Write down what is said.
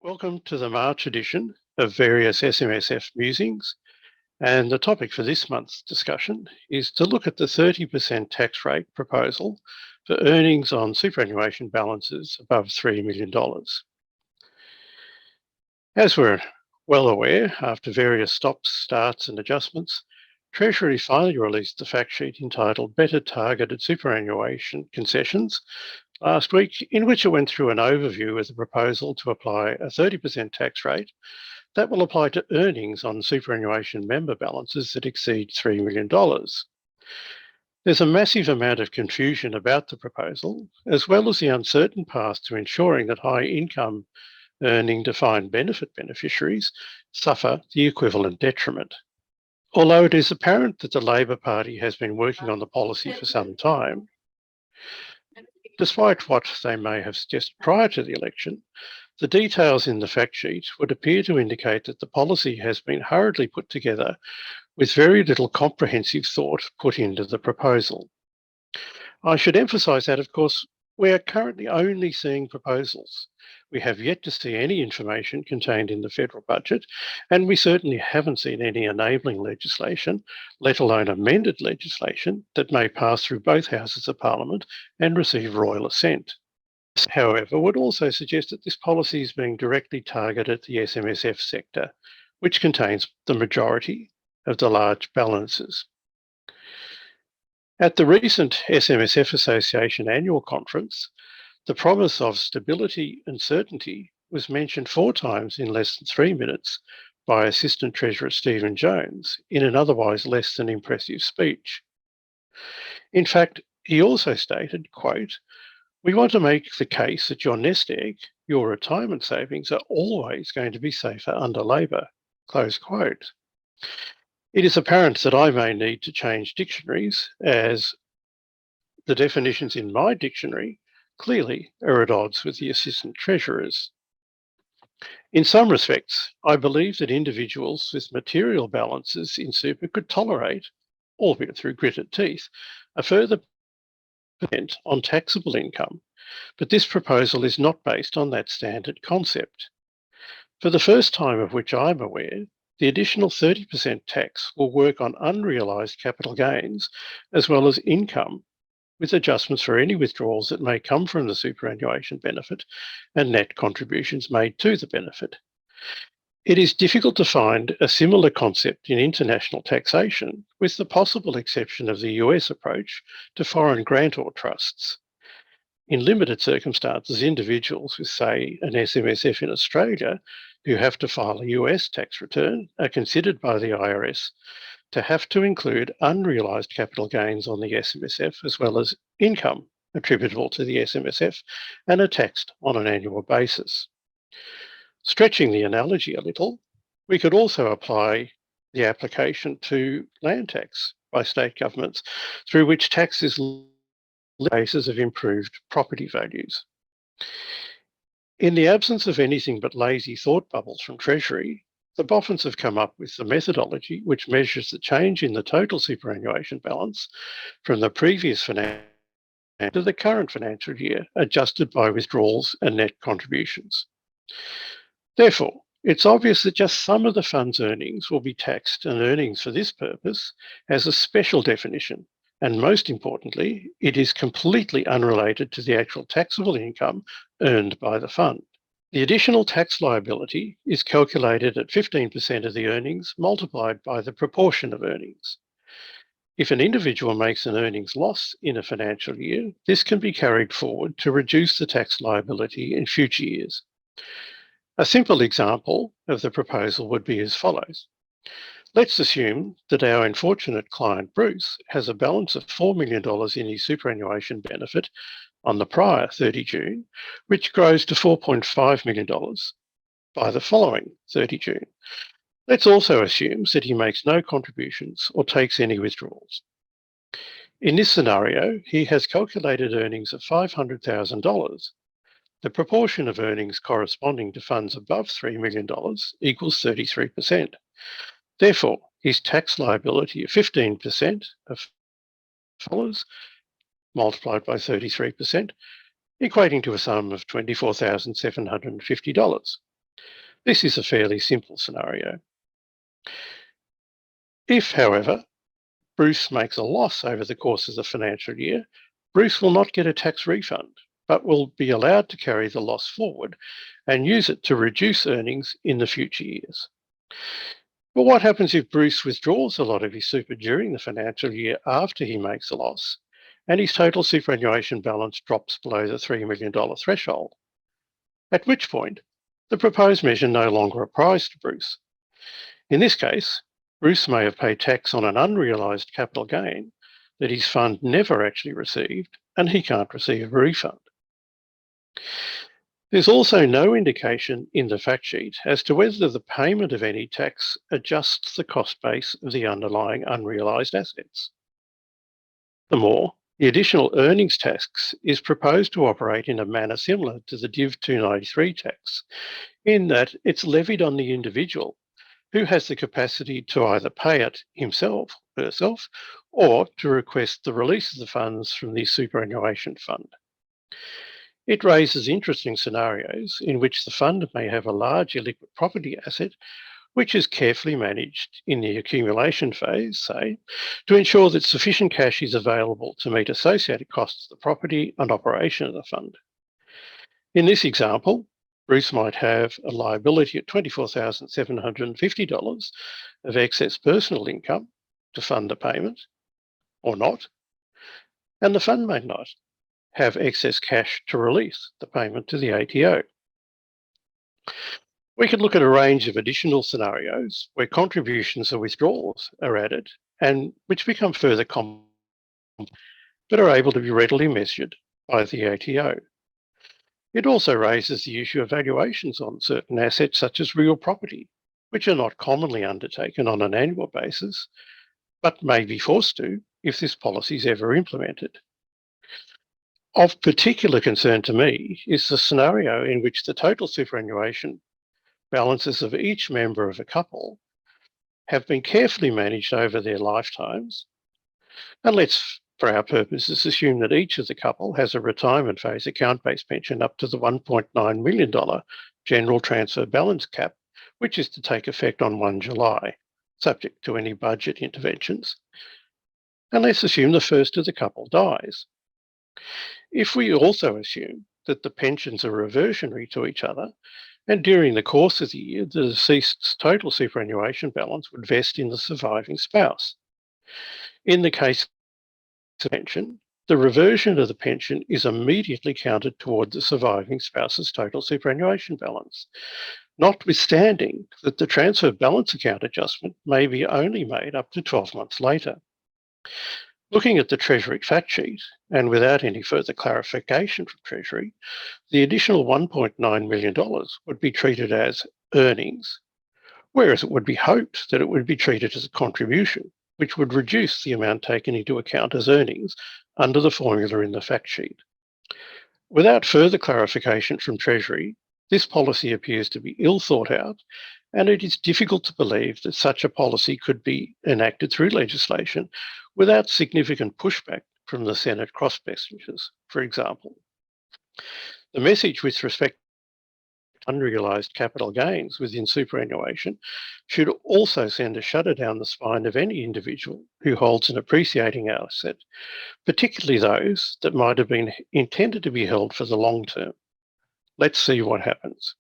Welcome to the March edition of various SMSF musings, and the topic for this month's discussion is to look at the 30% tax rate proposal for earnings on superannuation balances above $3 million. As we're well aware, after various stops, starts and adjustments, Treasury finally released the fact sheet entitled Better Targeted Superannuation Concessions last week, in which it went through an overview of the proposal to apply a 30% tax rate that will apply to earnings on superannuation member balances that exceed $3 million. There's a massive amount of confusion about the proposal, as well as the uncertain path to ensuring that high income earning defined benefit beneficiaries suffer the equivalent detriment. Although it is apparent that the Labor Party has been working on the policy for some time, despite what they may have suggested prior to the election, the details in the fact sheet would appear to indicate that the policy has been hurriedly put together with very little comprehensive thought put into the proposal. I should emphasise that, of course, we are currently only seeing proposals. We have yet to see any information contained in the federal budget, and we certainly haven't seen any enabling legislation, let alone amended legislation, that may pass through both houses of Parliament and receive royal assent. This, however, would also suggest that this policy is being directly targeted at the SMSF sector, which contains the majority of the large balances. At the recent SMSF Association annual conference, the promise of stability and certainty was mentioned 4 times in less than 3 minutes by Assistant Treasurer Stephen Jones in an otherwise less than impressive speech. In fact, he also stated, quote, "We want to make the case that your nest egg, your retirement savings, are always going to be safer under Labor," close quote. It is apparent that I may need to change dictionaries, as the definitions in my dictionary clearly are at odds with the Assistant Treasurer's. In some respects, I believe that individuals with material balances in super could tolerate, albeit through gritted teeth, a further percent on taxable income, but this proposal is not based on that standard concept. For the first time of which I'm aware, the additional 30% tax will work on unrealised capital gains as well as income, with adjustments for any withdrawals that may come from the superannuation benefit and net contributions made to the benefit. It is difficult to find a similar concept in international taxation, with the possible exception of the US approach to foreign grantor trusts. In limited circumstances, individuals with, say, an SMSF in Australia who have to file a US tax return are considered by the IRS to have to include unrealised capital gains on the SMSF as well as income attributable to the SMSF and are taxed on an annual basis. Stretching the analogy a little, we could also apply the application to land tax by state governments, through which tax is basis of improved property values. In the absence of anything but lazy thought bubbles from Treasury, the Boffins have come up with the methodology which measures the change in the total superannuation balance from the previous financial to the current financial year, adjusted by withdrawals and net contributions. Therefore, it's obvious that just some of the fund's earnings will be taxed, and earnings for this purpose has a special definition. And most importantly, it is completely unrelated to the actual taxable income earned by the fund. The additional tax liability is calculated at 15% of the earnings multiplied by the proportion of earnings. If an individual makes an earnings loss in a financial year, this can be carried forward to reduce the tax liability in future years. A simple example of the proposal would be as follows. Let's assume that our unfortunate client Bruce has a balance of $4 million in his superannuation benefit on the prior 30 June, which grows to $4.5 million by the following 30 June. Let's also assume that he makes no contributions or takes any withdrawals. In this scenario, he has calculated earnings of $500,000. The proportion of earnings corresponding to funds above $3 million equals 33%. Therefore, his tax liability of 15% of dollars multiplied by 33%, equating to a sum of $24,750. This is a fairly simple scenario. If, however, Bruce makes a loss over the course of the financial year, Bruce will not get a tax refund, but will be allowed to carry the loss forward and use it to reduce earnings in the future years. But what happens if Bruce withdraws a lot of his super during the financial year after he makes a loss and his total superannuation balance drops below the $3 million threshold? At which point, the proposed measure no longer applies to Bruce. In this case, Bruce may have paid tax on an unrealised capital gain that his fund never actually received, and he can't receive a refund. There's also no indication in the fact sheet as to whether the payment of any tax adjusts the cost base of the underlying unrealised assets. Furthermore, the additional earnings tax is proposed to operate in a manner similar to the Div 293 tax, in that it's levied on the individual who has the capacity to either pay it himself, herself, or to request the release of the funds from the superannuation fund. It raises interesting scenarios in which the fund may have a large illiquid property asset which is carefully managed in the accumulation phase, say, to ensure that sufficient cash is available to meet associated costs of the property and operation of the fund. In this example, Bruce might have a liability at $24,750 of excess personal income to fund the payment, or not, and the fund may not have excess cash to release the payment to the ATO. We could look at a range of additional scenarios where contributions or withdrawals are added and which become further complex but are able to be readily measured by the ATO. It also raises the issue of valuations on certain assets such as real property, which are not commonly undertaken on an annual basis, but may be forced to if this policy is ever implemented. Of particular concern to me is the scenario in which the total superannuation balances of each member of a couple have been carefully managed over their lifetimes. And let's, for our purposes, assume that each of the couple has a retirement phase account-based pension up to the $1.9 million general transfer balance cap, which is to take effect on 1 July, subject to any budget interventions. And let's assume the first of the couple dies. If we also assume that the pensions are reversionary to each other, and during the course of the year, the deceased's total superannuation balance would vest in the surviving spouse. In the case of the pension, the reversion of the pension is immediately counted toward the surviving spouse's total superannuation balance, notwithstanding that the transfer balance account adjustment may be only made up to 12 months later. Looking at the Treasury fact sheet, and without any further clarification from Treasury, the additional $1.9 million would be treated as earnings, whereas it would be hoped that it would be treated as a contribution, which would reduce the amount taken into account as earnings under the formula in the fact sheet. Without further clarification from Treasury, this policy appears to be ill thought out, and it is difficult to believe that such a policy could be enacted through legislation without significant pushback from the Senate crossbenchers, for example. The message with respect to unrealised capital gains within superannuation should also send a shudder down the spine of any individual who holds an appreciating asset, particularly those that might have been intended to be held for the long term. Let's see what happens.